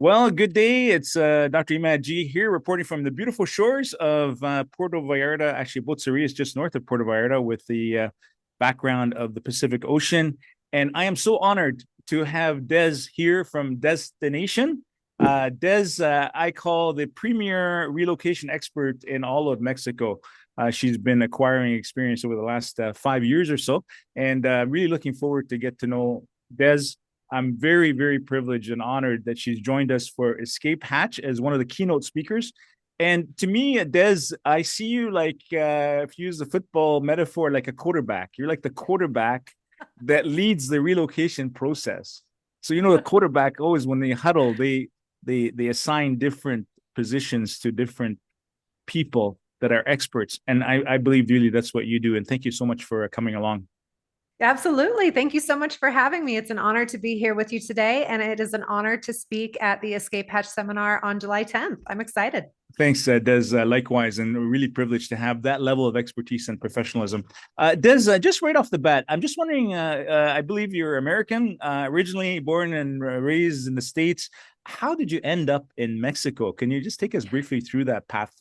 Well, good day. It's Dr. Imad G here reporting from the beautiful shores of Puerto Vallarta. Actually, Botseria is just north of Puerto Vallarta with the background of the Pacific Ocean. And I am so honored to have Des here from Destination. Des, I call the premier relocation expert in all of Mexico. She's been acquiring experience over the last 5 years or so, and really looking forward to get to know Des. I'm very, very privileged and honored that she's joined us for Escape Hatch as one of the keynote speakers. And to me, Des, I see you like, if you use the football metaphor, like a quarterback. You're like the quarterback that leads the relocation process. So the quarterback always when they huddle, they assign different positions to different people that are experts. And I believe really that's what you do. And thank you so much for coming along. Absolutely. Thank you so much for having me. It's an honor to be here with you today, and it is an honor to speak at the Escape Hatch seminar on July 10th. I'm excited. Thanks, Des. Likewise, and we're really privileged to have that level of expertise and professionalism. Des, just right off the bat, I'm just wondering. I believe you're American, originally born and raised in the States. How did you end up in Mexico? Can you just take us briefly through that path?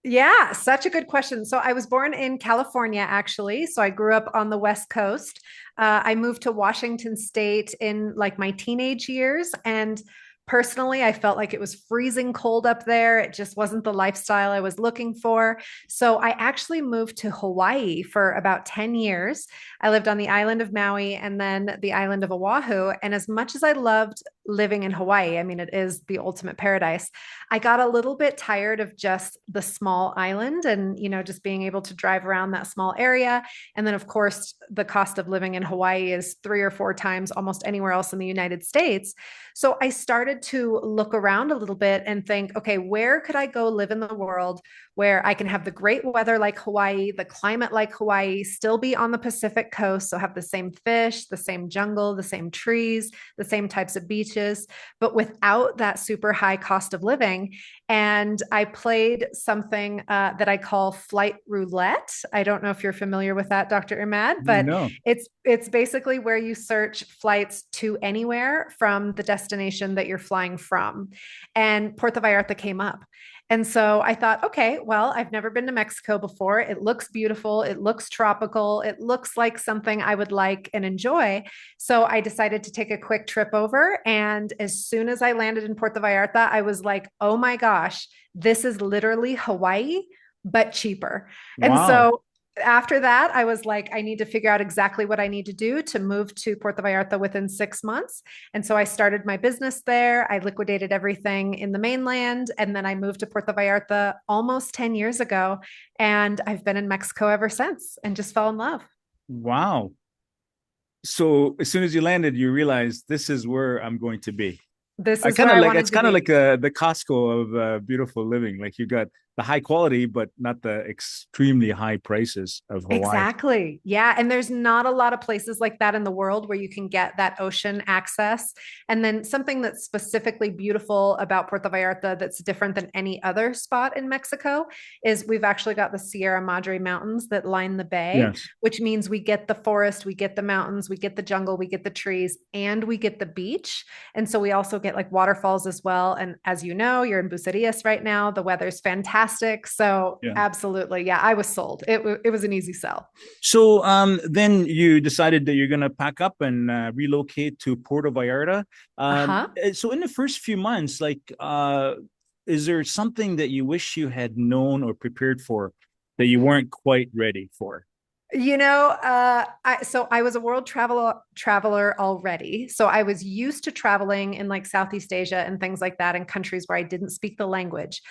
Yeah, such a good question. So I was born in California, actually. So I grew up on the West Coast. I moved to Washington State in like my teenage years. And personally, I felt like it was freezing cold up there. It just wasn't the lifestyle I was looking for. So I actually moved to Hawaii for about 10 years. I lived on the island of Maui and then the island of Oahu. And as much as I loved living in Hawaii, I mean, it is the ultimate paradise. I got a little bit tired of just the small island and, just being able to drive around that small area. And then, of course, the cost of living in Hawaii is 3 or 4 times almost anywhere else in the United States. So I started to look around a little bit and think, okay, where could I go live in the world where I can have the great weather like Hawaii, the climate like Hawaii, still be on the Pacific coast, so have the same fish, the same jungle, the same trees, the same types of beaches, but without that super high cost of living. And I played something that I call flight roulette. I don't know if you're familiar with that, Dr. Imad, but No. it's basically where you search flights to anywhere from the destination that you're flying from. And Puerto Vallarta came up. And so I thought, okay, well, I've never been to Mexico before. It looks beautiful. It looks tropical. It looks like something I would like and enjoy. So I decided to take a quick trip over. And as soon as I landed in Puerto Vallarta, I was like, oh my gosh, this is literally Hawaii, but cheaper. And Wow. so after that, I was like, I need to figure out exactly what I need to do to move to Puerto Vallarta within 6 months. And so I started my business there. I liquidated everything in the mainland. And then I moved to Puerto Vallarta almost 10 years ago. And I've been in Mexico ever since and just fell in love. Wow. So as soon as you landed, you realized this is where I'm going to be. This I is kind where of I like it's wanted to kind of be. like the Costco of beautiful living. Like you got the high quality, but not the extremely high prices of Hawaii. Exactly. Yeah. And there's not a lot of places like that in the world where you can get that ocean access. And then something that's specifically beautiful about Puerto Vallarta that's different than any other spot in Mexico is we've actually got the Sierra Madre Mountains that line the bay, Yes. which means we get the forest, we get the mountains, we get the jungle, we get the trees, and we get the beach. And so we also get like waterfalls as well. And as you know, you're in Bucerias right now. The weather's fantastic. So Yeah. absolutely. Yeah, I was sold. It was an easy sell. So then you decided that you're gonna pack up and relocate to Puerto Vallarta. Uh-huh. So in the first few months, like, is there something that you wish you had known or prepared for that you weren't quite ready for? So I was a world traveler already. So I was used to traveling in like Southeast Asia and things like that in countries where I didn't speak the language.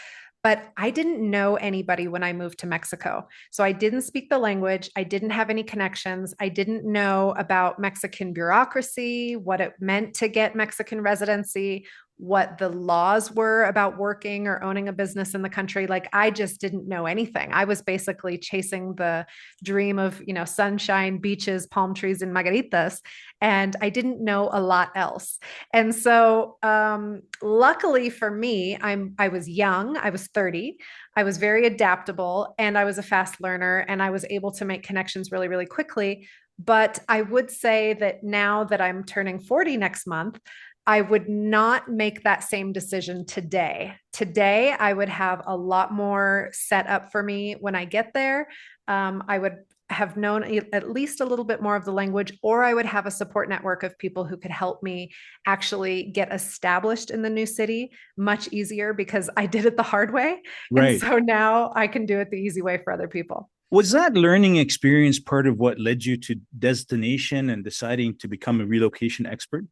But I didn't know anybody when I moved to Mexico. So I didn't speak the language. I didn't have any connections. I didn't know about Mexican bureaucracy, what it meant to get Mexican residency, what the laws were about working or owning a business in the country. Like I just didn't know anything. I was basically chasing the dream of, sunshine, beaches, palm trees, and margaritas. And I didn't know a lot else. And so, luckily for me, I was young. I was 30. I was very adaptable, and I was a fast learner, and I was able to make connections really, really quickly. But I would say that now that I'm turning 40 next month, I would not make that same decision today. Today, I would have a lot more set up for me when I get there. I would have known at least a little bit more of the language, or I would have a support network of people who could help me actually get established in the new city much easier because I did it the hard way. And Right. so now I can do it the easy way for other people. Was that learning experience part of what led you to destination and deciding to become a relocation expert?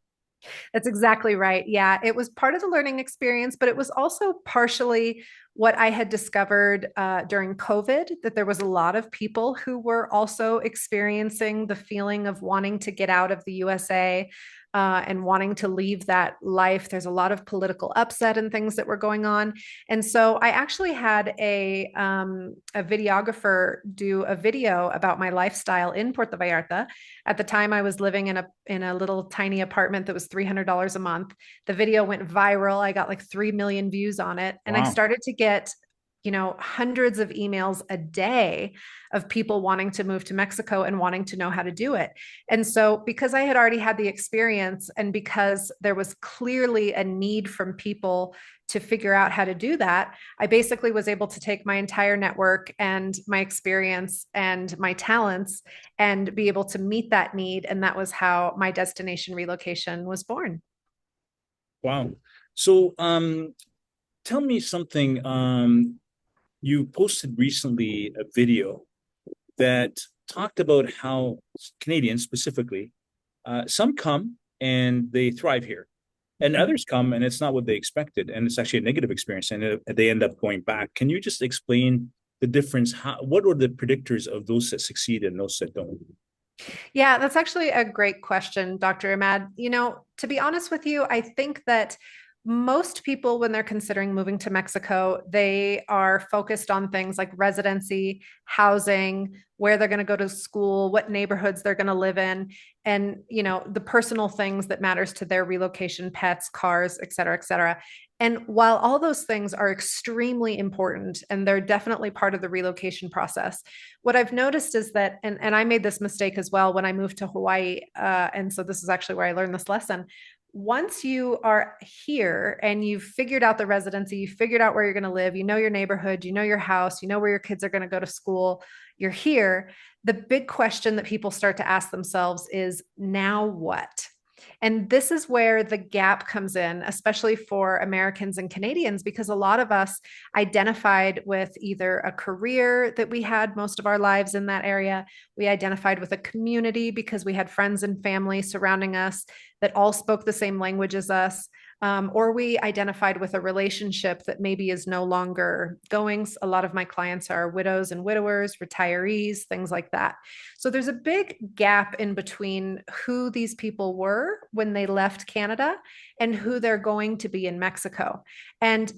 That's exactly right. Yeah, it was part of the learning experience, but it was also partially what I had discovered during COVID, that there was a lot of people who were also experiencing the feeling of wanting to get out of the USA and wanting to leave that life. There's a lot of political upset and things that were going on. And so I actually had a videographer do a video about my lifestyle in Puerto Vallarta. At the time, I was living in a little tiny apartment that was $300 a month. The video went viral. I got like 3 million views on it. And I Wow. started to get, hundreds of emails a day of people wanting to move to Mexico and wanting to know how to do it. And so, because I had already had the experience and because there was clearly a need from people to figure out how to do that, I basically was able to take my entire network and my experience and my talents and be able to meet that need. And that was how my destination relocation was born. Wow. So, tell me something. You posted recently a video that talked about how Canadians specifically, some come and they thrive here, and others come and it's not what they expected, and it's actually a negative experience, and they end up going back. Can you just explain the difference? What are the predictors of those that succeed and those that don't? Yeah, that's actually a great question, Dr. Ahmad. To be honest with you, I think that most people, when they're considering moving to Mexico, they are focused on things like residency, housing, where they're going to go to school, what neighborhoods they're going to live in, and the personal things that matters to their relocation, pets, cars, et cetera, et cetera. And while all those things are extremely important and they're definitely part of the relocation process, what I've noticed is that, and I made this mistake as well when I moved to Hawaii. And so this is actually where I learned this lesson. Once you are here and you've figured out the residency, you figured out where you're going to live, you know your neighborhood, you know your house, you know where your kids are going to go to school, you're here. The big question that people start to ask themselves is, now what? And this is where the gap comes in, especially for Americans and Canadians, because a lot of us identified with either a career that we had most of our lives in that area. We identified with a community because we had friends and family surrounding us that all spoke the same language as us. Or we identified with a relationship that maybe is no longer going. A lot of my clients are widows and widowers, retirees, things like that. So there's a big gap in between who these people were when they left Canada and who they're going to be in Mexico. And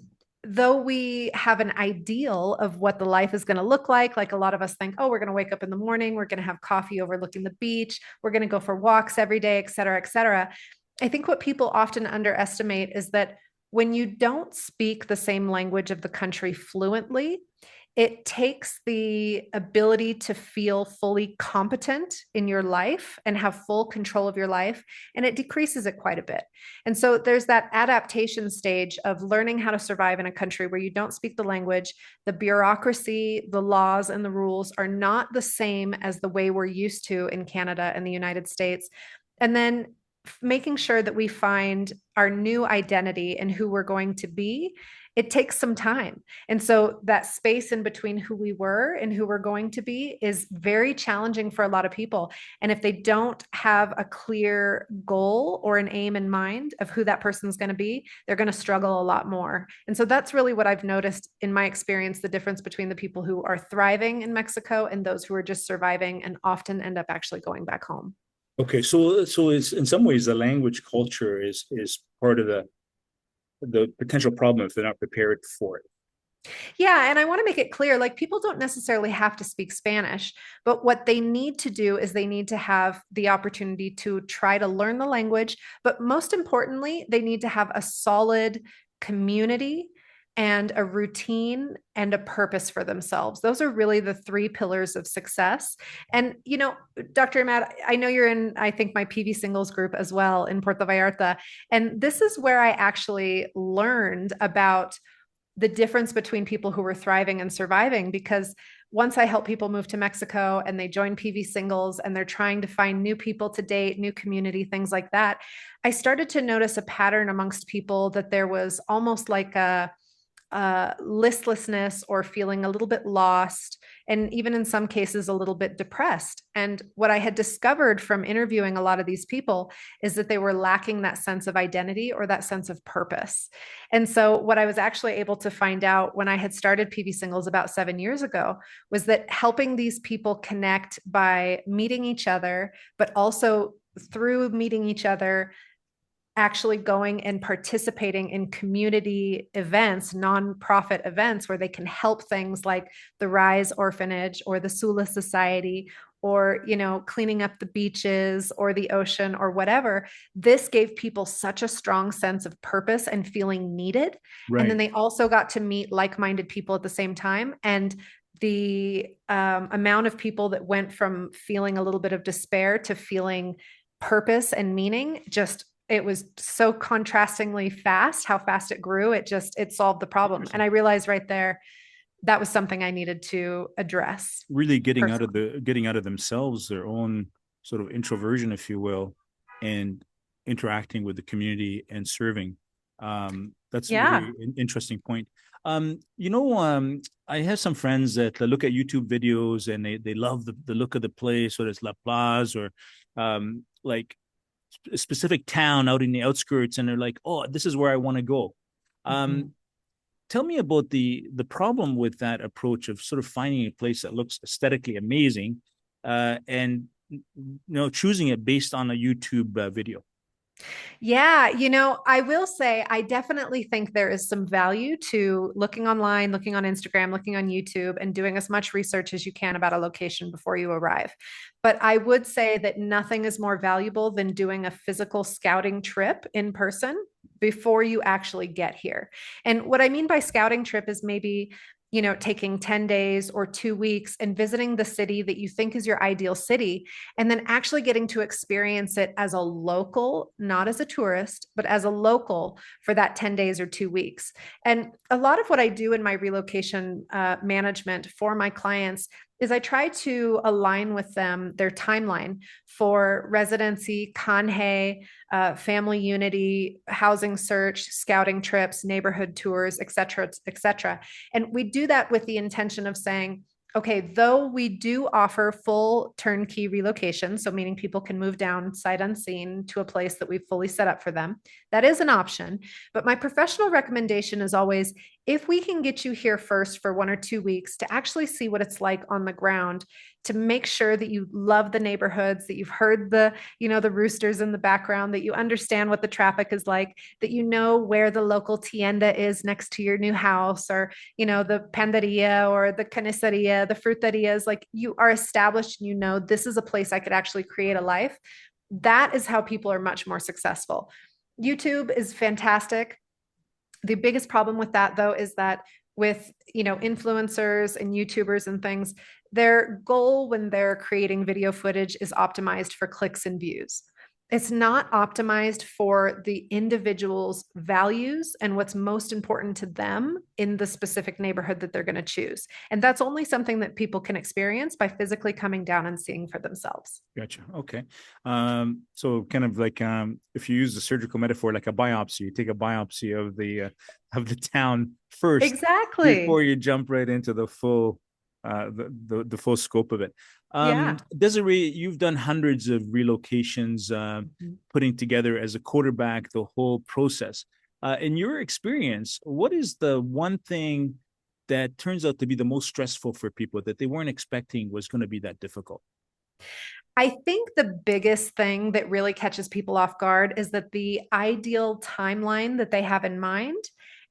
though we have an ideal of what the life is going to look like a lot of us think, oh, we're going to wake up in the morning, we're going to have coffee overlooking the beach, we're going to go for walks every day, et cetera, et cetera. I think what people often underestimate is that when you don't speak the same language of the country fluently, it takes the ability to feel fully competent in your life and have full control of your life, and it decreases it quite a bit. And so there's that adaptation stage of learning how to survive in a country where you don't speak the language. The bureaucracy, the laws, and the rules are not the same as the way we're used to in Canada and the United States. And then making sure that we find our new identity and who we're going to be, it takes some time. And so that space in between who we were and who we're going to be is very challenging for a lot of people. And if they don't have a clear goal or an aim in mind of who that person's going to be, they're going to struggle a lot more. And so that's really what I've noticed in my experience, the difference between the people who are thriving in Mexico and those who are just surviving and often end up actually going back home. Okay, so it's in some ways the language culture is part of the potential problem if they're not prepared for it. Yeah, and I want to make it clear, like, people don't necessarily have to speak Spanish, but what they need to do is they need to have the opportunity to try to learn the language, but most importantly, they need to have a solid community and a routine and a purpose for themselves. Those are really the three pillars of success. And, Dr. Matt, I know you're in, I think, my PV singles group as well in Puerto Vallarta. And this is where I actually learned about the difference between people who were thriving and surviving, because once I help people move to Mexico and they join PV singles and they're trying to find new people to date, new community, things like that, I started to notice a pattern amongst people that there was almost like a listlessness or feeling a little bit lost, and even in some cases, a little bit depressed. And what I had discovered from interviewing a lot of these people is that they were lacking that sense of identity or that sense of purpose. And so, what I was actually able to find out when I had started PV Singles about 7 years ago was that helping these people connect by meeting each other, but also through meeting each other, actually going and participating in community events, nonprofit events where they can help things like the Rise Orphanage or the Sula Society, or cleaning up the beaches or the ocean or whatever. This gave people such a strong sense of purpose and feeling needed. And then Right. they also got to meet like-minded people at the same time. And the amount of people that went from feeling a little bit of despair to feeling purpose and meaning, just it was so contrastingly fast how fast it grew. It solved the problem. And Interesting. I realized right there that was something I needed to address Really personally. getting out of themselves, their own sort of introversion, if you will, and interacting with the community and serving. That's a Yeah. really interesting point. I have some friends that look at YouTube videos and they love the look of the place, whether it's La Plaza or like a specific town out in the outskirts, and they're like, "Oh, this is where I want to go." Mm-hmm. Um, Tell me about the problem with that approach of sort of finding a place that looks aesthetically amazing, and choosing it based on a YouTube video. Yeah, I will say I definitely think there is some value to looking online, looking on Instagram, looking on YouTube, and doing as much research as you can about a location before you arrive. But I would say that nothing is more valuable than doing a physical scouting trip in person before you actually get here. And what I mean by scouting trip is maybe taking 10 days or 2 weeks and visiting the city that you think is your ideal city, and then actually getting to experience it as a local, not as a tourist, but as a local for that 10 days or 2 weeks. And a lot of what I do in my relocation management for my clients is I try to align with them their timeline for residency, Kanhei, family unity, housing search, scouting trips, neighborhood tours, et cetera, et cetera. And we do that with the intention of saying, okay, though we do offer full turnkey relocation, so meaning people can move down sight unseen to a place that we've fully set up for them, that is an option. But my professional recommendation is always, if we can get you here first for 1 or 2 weeks to actually see what it's like on the ground, to make sure that you love the neighborhoods, that you've heard the roosters in the background, that you understand what the traffic is like, that you know where the local tienda is next to your new house, or the panderia or the caniceria, the fruterias, like you are established and this is a place I could actually create a life. That is how people are much more successful. YouTube is fantastic. The biggest problem with that, though, is that with influencers and YouTubers and things, their goal when they're creating video footage is optimized for clicks and views. It's not optimized for the individual's values and what's most important to them in the specific neighborhood that they're going to choose. And that's only something that people can experience by physically coming down and seeing for themselves. Gotcha. Okay. So kind of like if you use the surgical metaphor, like a biopsy, you take a biopsy of the town first before Exactly. you jump right into the full the full scope of it. Yeah. Desiree, you've done hundreds of relocations, Mhm. putting together as a quarterback the whole process. In your experience, what is the one thing that turns out to be the most stressful for people that they weren't expecting was going to be that difficult? I think the biggest thing that really catches people off guard is that the ideal timeline that they have in mind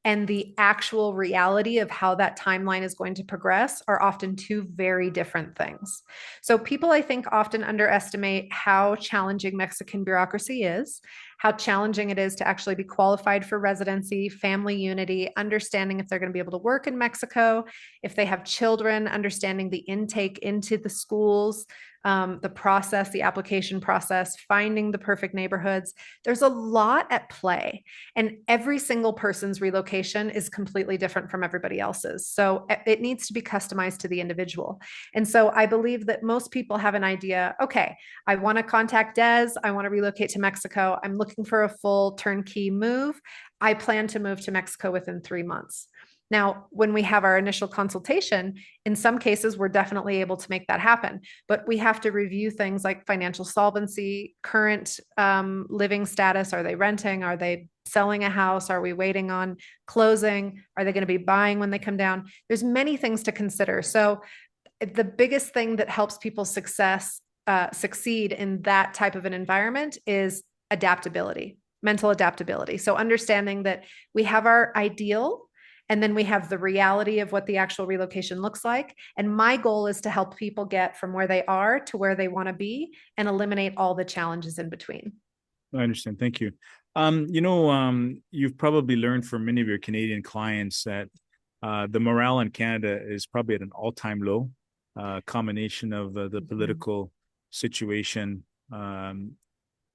and the actual reality of how that timeline is going to progress are often two very different things. So people, I think, often underestimate how challenging Mexican bureaucracy is, how challenging it is to actually be qualified for residency, family unity, understanding if they're going to be able to work in Mexico, if they have children, understanding the intake into the schools, the process, the application process, finding the perfect neighborhoods. There's a lot at play, and every single person's relocation is completely different from everybody else's. So it needs to be customized to the individual. And so I believe that most people have an idea, okay, I want to contact Des, I want to relocate to Mexico, I'm looking for a full turnkey move. I plan to move to Mexico within 3 months. Now, when we have our initial consultation, in some cases, we're definitely able to make that happen. But we have to review things like financial solvency, current living status. Are they renting? Are they selling a house? Are we waiting on closing? Are they going to be buying when they come down? There's many things to consider. So the biggest thing that helps people succeed in that type of an environment is adaptability, mental adaptability. So understanding that we have our ideal, and then we have the reality of what the actual relocation looks like. And my goal is to help people get from where they are to where they want to be and eliminate all the challenges in between. I understand. Thank you. You've probably learned from many of your Canadian clients that the morale in Canada is probably at an all-time low. Combination of the political situation,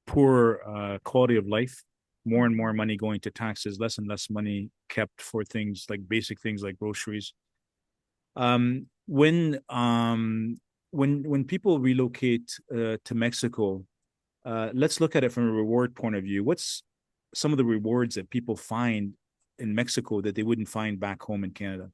poor quality of life, more and more money going to taxes, less and less money kept for things like basic things like groceries. Um, when um, when people relocate to Mexico, let's look at it from a reward point of view. What's some of the rewards that people find in Mexico that they wouldn't find back home in Canada?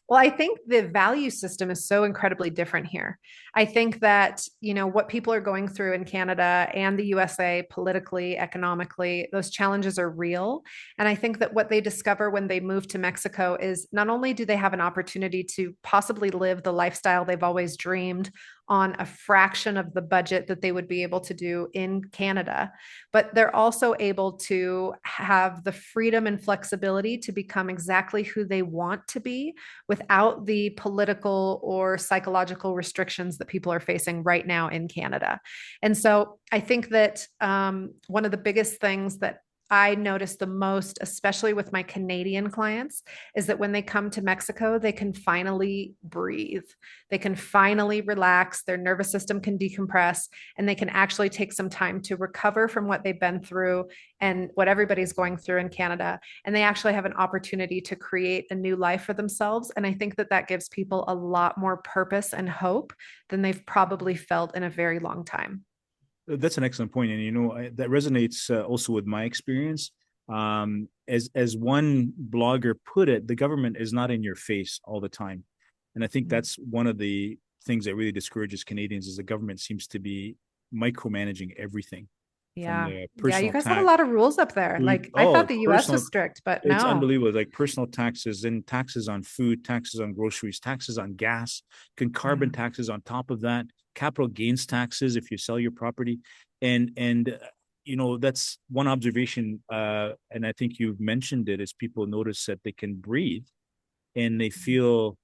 Well, I think the value system is so incredibly different here. I think that, what people are going through in Canada and the USA politically, economically, those challenges are real. And I think that what they discover when they move to Mexico is not only do they have an opportunity to possibly live the lifestyle they've always dreamed on a fraction of the budget that they would be able to do in Canada, but they're also able to have the freedom and flexibility to become exactly who they want to be without the political or psychological restrictions that people are facing right now in Canada. And so I think that one of the biggest things that I notice the most, especially with my Canadian clients, is that when they come to Mexico, they can finally breathe. They can finally relax. Their nervous system can decompress, and they can actually take some time to recover from what they've been through and what everybody's going through in Canada. And they actually have an opportunity to create a new life for themselves. And I think that that gives people a lot more purpose and hope than they've probably felt in a very long time. That's an excellent point, and that resonates also with my experience. As one blogger put it, the government is not in your face all the time, and I think that's one of the things that really discourages Canadians is the government seems to be micromanaging everything from Yeah. the Yeah. You personal guys have a tax lot of rules up there. food. Like I Oh, thought the US personal. was strict, but It's no. unbelievable. Like personal taxes, then taxes on food, taxes on groceries, taxes on gas, carbon Yeah. taxes on top of that, capital gains taxes if you sell your property, and that's one observation. And I think you've mentioned it is people notice that they can breathe and they feel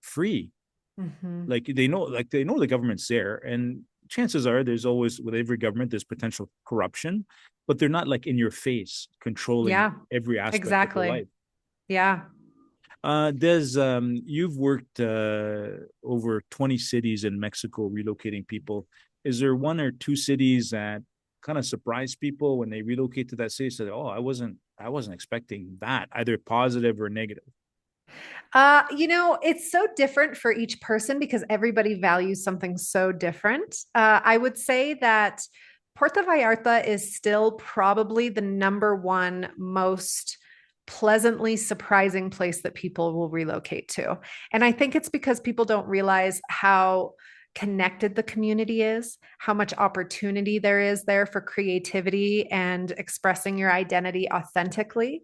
free, Mm-hmm. like they know the government's there, and chances are there's always with every government there's potential corruption, but they're not like in your face controlling Yeah, every aspect of your exactly. life. Yeah. Des, you've worked over 20 cities in Mexico relocating people. Is there one or two cities that kind of surprise people when they relocate to that city? Say, oh, I wasn't expecting that, either positive or negative. It's so different for each person because everybody values something so different. I would say that Puerto Vallarta is still probably the number one most pleasantly surprising place that people will relocate to. And I think it's because people don't realize how connected the community is, how much opportunity there is there for creativity and expressing your identity authentically.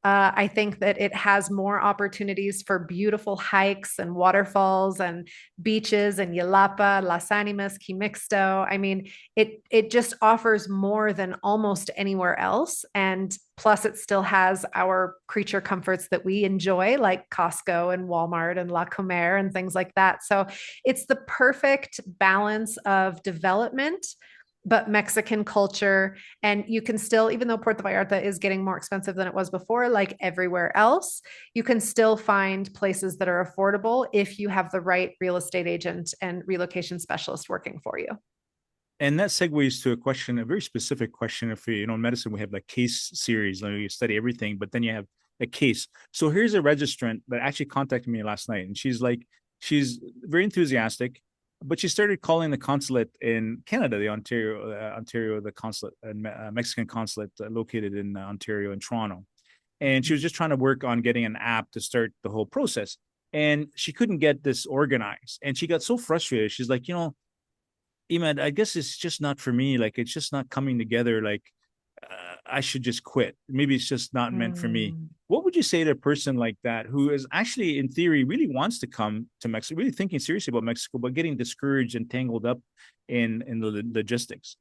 I think that it has more opportunities for beautiful hikes and waterfalls and beaches and Yelapa, Las Animas, Quimixto. I mean, it just offers more than almost anywhere else. And plus, it still has our creature comforts that we enjoy, like Costco and Walmart and La Comer and things like that. So it's the perfect balance of development but Mexican culture. And you can still, even though Puerto Vallarta is getting more expensive than it was before, like everywhere else, you can still find places that are affordable if you have the right real estate agent and relocation specialist working for you. And that segues to a question, a very specific question. If you know, in medicine, we have like case series, like you study everything, but then you have a case. So here's a registrant that actually contacted me last night, and she's like, she's very enthusiastic, but she started calling the consulate in Canada, the Ontario, the consulate, Mexican consulate located in Ontario and Toronto, and she was just trying to work on getting an app to start the whole process, and she couldn't get this organized, and she got so frustrated. She's like, you know, Imad, I guess it's just not for me. Like, it's just not coming together. Like, I should just quit. Maybe it's just not meant for me. Mm. What would you say to a person like that who is actually, in theory, really wants to come to Mexico, really thinking seriously about Mexico, but getting discouraged and tangled up in the logistics?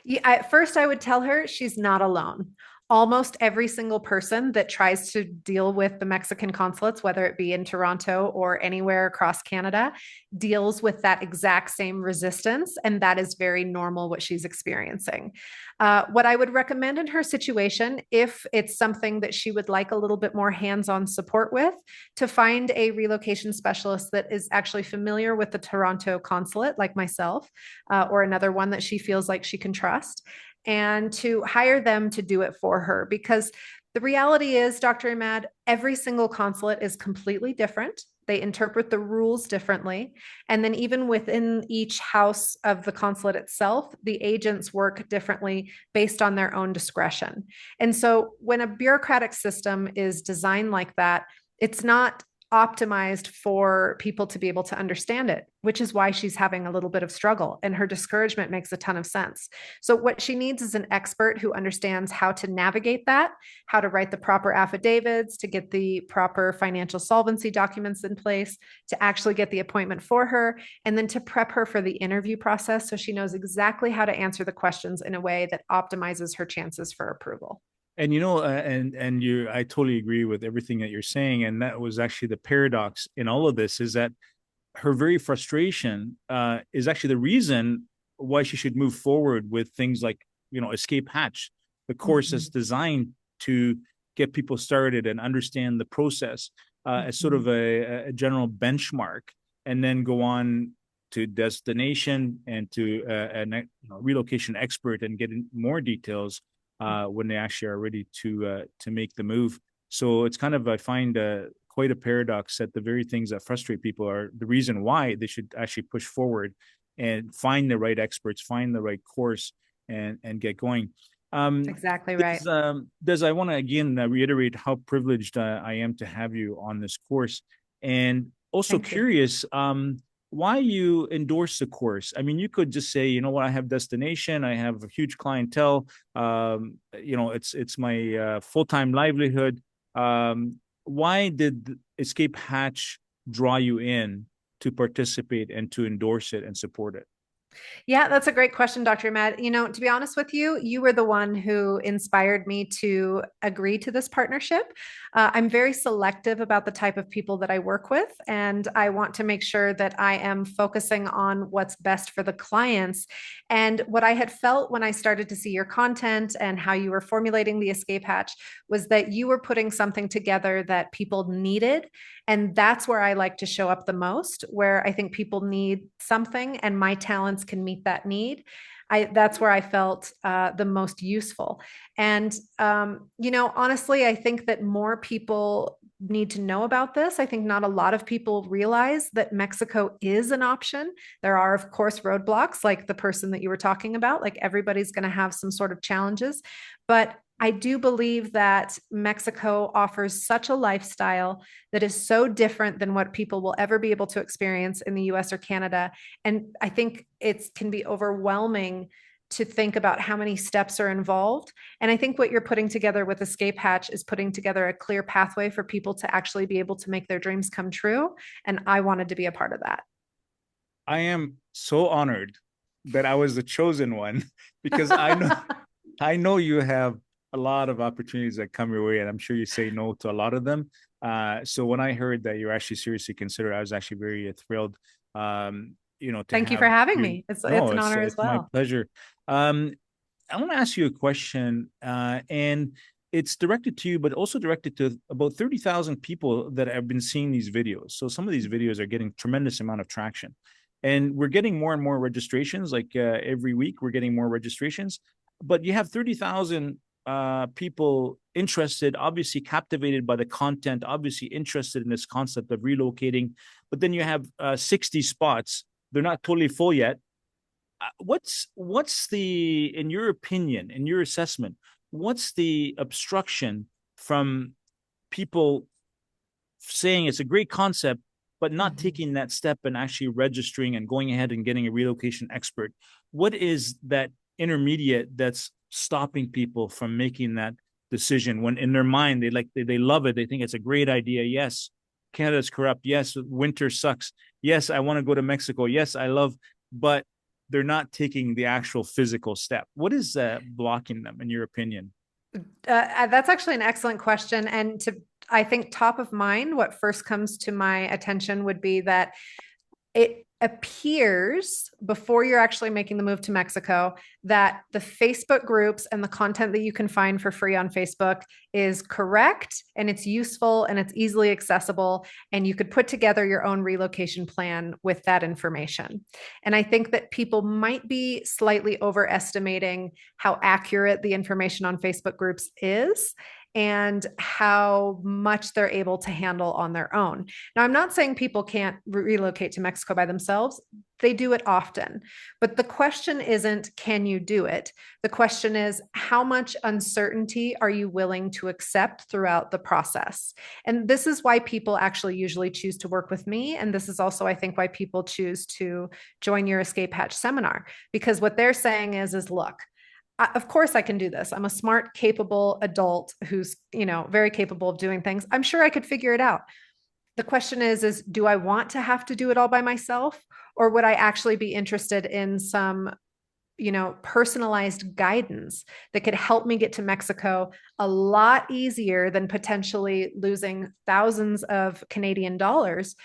Yeah, at first, I would tell her she's not alone. Almost every single person that tries to deal with the Mexican consulates, whether it be in Toronto or anywhere across Canada, deals with that exact same resistance. And that is very normal what she's experiencing. What I would recommend in her situation, if it's something that she would like a little bit more hands on support with, to find a relocation specialist that is actually familiar with the Toronto consulate, like myself, or another one that she feels like she can trust, and to hire them to do it for her. Because the reality is, Dr. Ahmad, every single consulate is completely different. They interpret the rules differently. And then, even within each house of the consulate itself, the agents work differently based on their own discretion. And so, when a bureaucratic system is designed like that, it's not optimized for people to be able to understand it, which is why she's having a little bit of struggle. And her discouragement makes a ton of sense. So, what she needs is an expert who understands how to navigate that, how to write the proper affidavits, to get the proper financial solvency documents in place, to actually get the appointment for her, and then to prep her for the interview process so she knows exactly how to answer the questions in a way that optimizes her chances for approval. And you know, and you, I totally agree with everything that you're saying. And that was actually the paradox in all of this, is that her very frustration is actually the reason why she should move forward with things like, you know, Escape Hatch, the course that's Mhm. designed to get people started and understand the process as sort Mhm. of a general benchmark, and then go on to destination and to you know, relocation expert and get more details when they actually are ready to make the move. So it's kind of, I find, quite a paradox that the very things that frustrate people are the reason why they should actually push forward and find the right experts, find the right course, and get going. Exactly right. I want to again reiterate how privileged I am to have you on this course, and also Thank you. curious why you endorse the course. I mean, you could just say, you know what, I have destination, I have a huge clientele, you know, it's my full-time livelihood. Why did Escape Hatch draw you in to participate and to endorse it and support it? Yeah, that's a great question, Dr. Ahmed. You know, to be honest with you, you were the one who inspired me to agree to this partnership. I'm very selective about the type of people that I work with, and I want to make sure that I am focusing on what's best for the clients. And what I had felt when I started to see your content and how you were formulating the escape hatch was that you were putting something together that people needed. And that's where I like to show up the most, where I think people need something and my talents can meet that need. That's where I felt the most useful. And, you know, honestly, I think that more people need to know about this. I think not a lot of people realize that Mexico is an option. There are, of course, roadblocks like the person that you were talking about. Like everybody's going to have some sort of challenges. But I do believe that Mexico offers such a lifestyle that is so different than what people will ever be able to experience in the US or Canada. And I think it can be overwhelming to think about how many steps are involved. And I think what you're putting together with Escape Hatch is putting together a clear pathway for people to actually be able to make their dreams come true. And I wanted to be a part of that. I am so honored that I was the chosen one because I know you have a lot of opportunities that come your way, and I'm sure you say no to a lot of them. So when I heard that you're actually seriously considered, I was actually very thrilled. To Thank you for have having you. me. It's No, an it's honor as it's my well. pleasure. I want to ask you a question, and it's directed to you, but also directed to about 30,000 people that have been seeing these videos. So some of these videos are getting tremendous amount of traction, and we're getting more and more registrations. Like every week, we're getting more registrations. But you have 30,000 people interested, obviously captivated by the content, obviously interested in this concept of relocating. But then you have 60 spots. They're not totally full yet. What's the, in your opinion, in your assessment, what's the obstruction from people saying it's a great concept, but not Mhm. taking that step and actually registering and going ahead and getting a relocation expert? What is that intermediate that's stopping people from making that decision when in their mind they love it, they think it's a great idea? Yes, Canada's corrupt. Yes, winter sucks. Yes, I want to go to Mexico. Yes, I love, but they're not taking the actual physical step. What is blocking them, in your opinion? That's actually an excellent question. And I think top of mind, what first comes to my attention would be that it appears before you're actually making the move to Mexico that the Facebook groups and the content that you can find for free on Facebook is correct and it's useful and it's easily accessible. And you could put together your own relocation plan with that information. And I think that people might be slightly overestimating how accurate the information on Facebook groups is and how much they're able to handle on their own. Now, I'm not saying people can't relocate to Mexico by themselves. They do it often. But the question isn't, can you do it? The question is, how much uncertainty are you willing to accept throughout the process? And this is why people actually usually choose to work with me. And this is also, I think, why people choose to join your Escape Hatch seminar, because what they're saying is look, of course I can do this. I'm a smart, capable adult who's, very capable of doing things. I'm sure I could figure it out. The question is do I want to have to do it all by myself, or would I actually be interested in some, personalized guidance that could help me get to Mexico a lot easier than potentially losing thousands of Canadian dollars,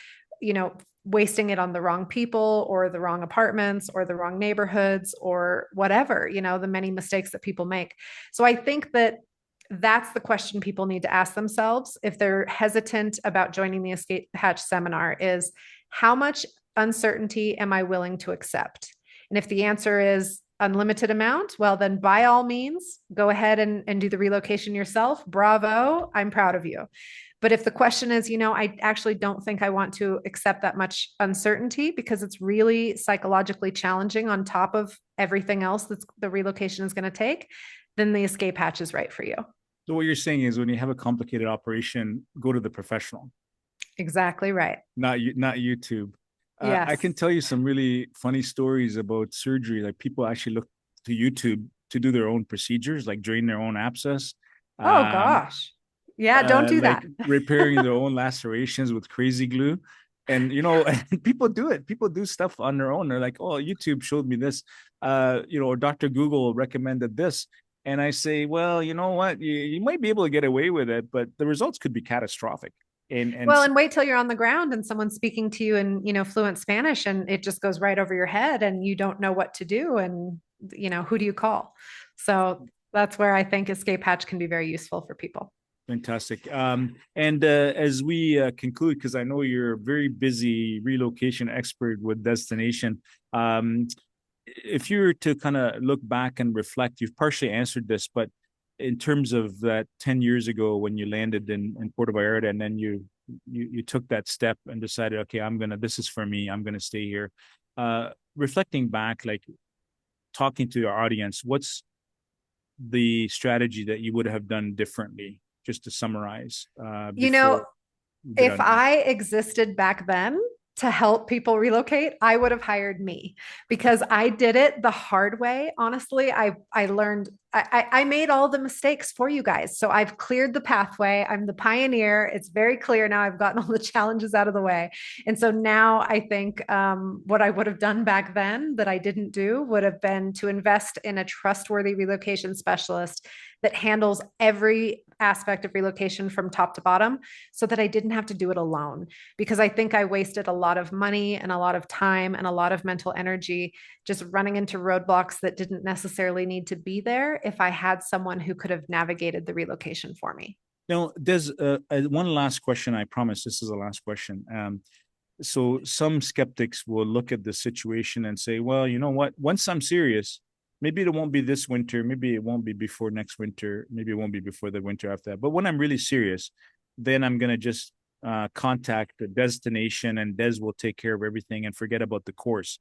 wasting it on the wrong people or the wrong apartments or the wrong neighborhoods or whatever, the many mistakes that people make. So I think that that's the question people need to ask themselves if they're hesitant about joining the Escape Hatch seminar is how much uncertainty am I willing to accept? And if the answer is unlimited amount, well, then by all means, go ahead and do the relocation yourself. Bravo. I'm proud of you. But if the question is, I actually don't think I want to accept that much uncertainty because it's really psychologically challenging on top of everything else that the relocation is going to take, then the Escape Hatch is right for you. So what you're saying is when you have a complicated operation, go to the professional, Exactly right. not YouTube. I can Yes. tell you some really funny stories about surgery. Like people actually look to YouTube to do their own procedures, like drain their own abscess, Oh um, gosh. Yeah, don't do like that. repairing their own lacerations with crazy glue. And and people do it. People do stuff on their own. They're like, "Oh, YouTube showed me this," or Dr. Google recommended this. And I say, well, you know what? You might be able to get away with it, but the results could be catastrophic. And Well, and wait till you're on the ground and someone's speaking to you in, fluent Spanish and it just goes right over your head and you don't know what to do and who do you call? So that's where I think Escape Hatch can be very useful for people. fantastic. And as we conclude, because I know you're a very busy relocation expert with Destination, if you were to kind of look back and reflect, you've partially answered this, but in terms of that 10 years ago when you landed in Puerto Vallarta and then you took that step and decided, okay, this is for me, I'm gonna stay here. Reflecting back, like talking to your audience, what's the strategy that you would have done differently, just to summarize, You before know, you get if on? I existed back then, to help people relocate, I would have hired me because I did it the hard way. Honestly, I learned I made all the mistakes for you guys. So I've cleared the pathway. I'm the pioneer. It's very clear now. I've gotten all the challenges out of the way. And so now I think what I would have done back then that I didn't do would have been to invest in a trustworthy relocation specialist that handles every aspect of relocation from top to bottom so that I didn't have to do it alone. Because I think I wasted a lot of money and a lot of time and a lot of mental energy just running into roadblocks that didn't necessarily need to be there if I had someone who could have navigated the relocation for me. Now, there's one last question. I promise this is the last question. So some skeptics will look at the situation and say, well, you know what? Once I'm serious, maybe it won't be this winter. Maybe it won't be before next winter. Maybe it won't be before the winter after that. But when I'm really serious, then I'm going to just contact the destination and Des will take care of everything and forget about the course.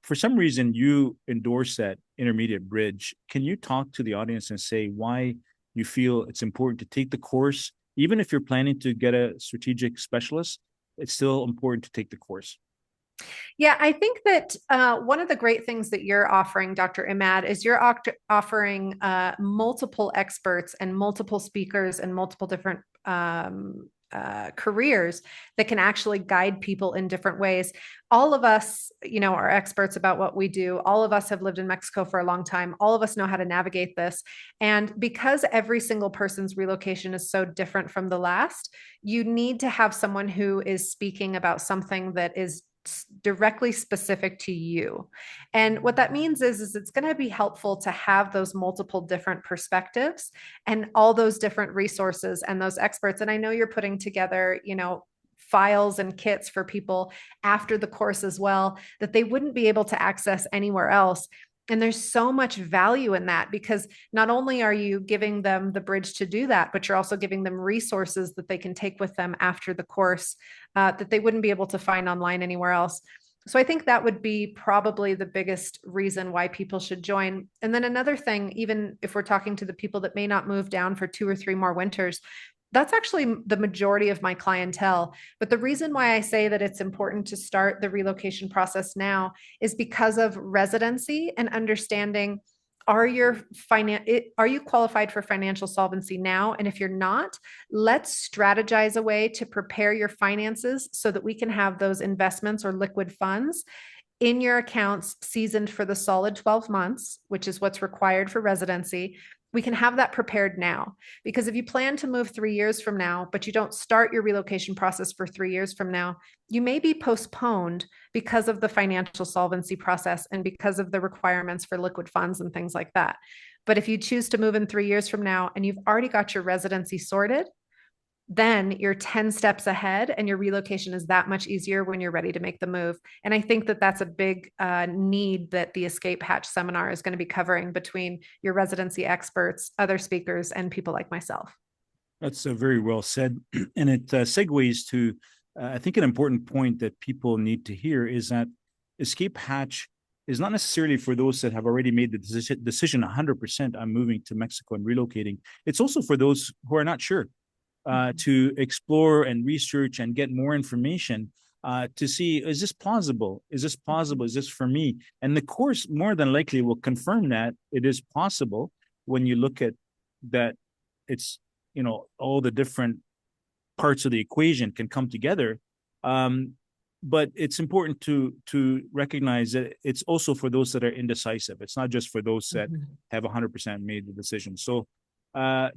For some reason, you endorse that intermediate bridge. Can you talk to the audience and say why you feel it's important to take the course, even if you're planning to get a strategic specialist? It's still important to take the course. Yeah, I think that one of the great things that you're offering, Dr. Imad, is you're offering multiple experts and multiple speakers and multiple different careers that can actually guide people in different ways. All of us, are experts about what we do. All of us have lived in Mexico for a long time. All of us know how to navigate this. And because every single person's relocation is so different from the last, you need to have someone who is speaking about something that is directly specific to you. And what that means is it's going to be helpful to have those multiple different perspectives and all those different resources and those experts. And I know you're putting together, files and kits for people after the course as well that they wouldn't be able to access anywhere else. And there's so much value in that because not only are you giving them the bridge to do that, but you're also giving them resources that they can take with them after the course that they wouldn't be able to find online anywhere else. So I think that would be probably the biggest reason why people should join. And then another thing, even if we're talking to the people that may not move down for 2 or 3 more winters, that's actually the majority of my clientele. But the reason why I say that it's important to start the relocation process now is because of residency and understanding are you qualified for financial solvency now? And if you're not, let's strategize a way to prepare your finances so that we can have those investments or liquid funds in your accounts seasoned for the solid 12 months, which is what's required for residency. We can have that prepared now. Because if you plan to move 3 years from now, but you don't start your relocation process for 3 years from now, you may be postponed because of the financial solvency process and because of the requirements for liquid funds and things like that. But if you choose to move in 3 years from now and you've already got your residency sorted, then you're 10 steps ahead and your relocation is that much easier when you're ready to make the move. And I think that that's a big need that the Escape Hatch seminar is going to be covering between your residency experts, other speakers, and people like myself. That's very well said. And it segues to, I think, an important point that people need to hear is that Escape Hatch is not necessarily for those that have already made the decision 100% I'm moving to Mexico and relocating. It's also for those who are not sure. To explore and research and get more information to see, is this plausible? Is this plausible? Is this for me? And the course more than likely will confirm that it is possible when you look at that it's, all the different parts of the equation can come together. But it's important to recognize that it's also for those that are indecisive. It's not just for those that have 100% made the decision. So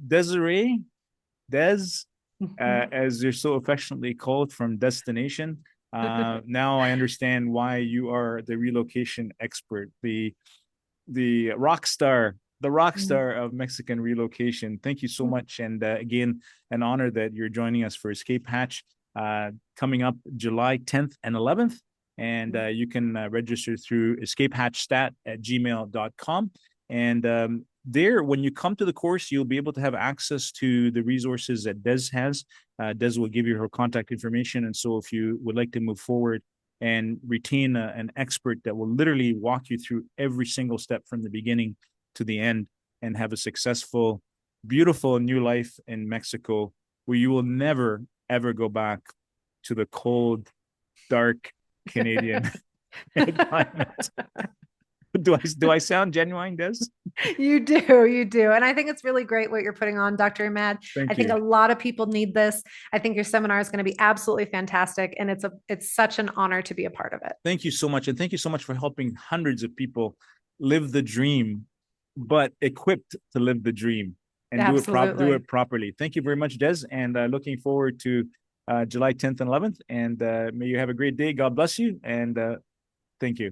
Desiree, Des, as you're so affectionately called from Destination. Now I understand why you are the relocation expert, the rock star, of Mexican relocation. Thank you so much, and again, an honor that you're joining us for Escape Hatch, coming up July 10th and 11th. And you can register through escapehatchstat@gmail.com. And there, when you come to the course, you'll be able to have access to the resources that Des has. Des will give you her contact information. And so if you would like to move forward and retain an expert that will literally walk you through every single step from the beginning to the end and have a successful, beautiful new life in Mexico, where you will never, ever go back to the cold, dark Canadian climate. Do I sound genuine, Des? You do. And I think it's really great what you're putting on, Dr. Imad. I Thank think you. a lot of people need this. I think your seminar is going to be absolutely fantastic. And it's such an honor to be a part of it. Thank you so much. And thank you so much for helping hundreds of people live the dream, but equipped to live the dream and do Absolutely. it properly. Thank you very much, Des. And looking forward to July 10th and 11th. And may you have a great day. God bless you. And thank you.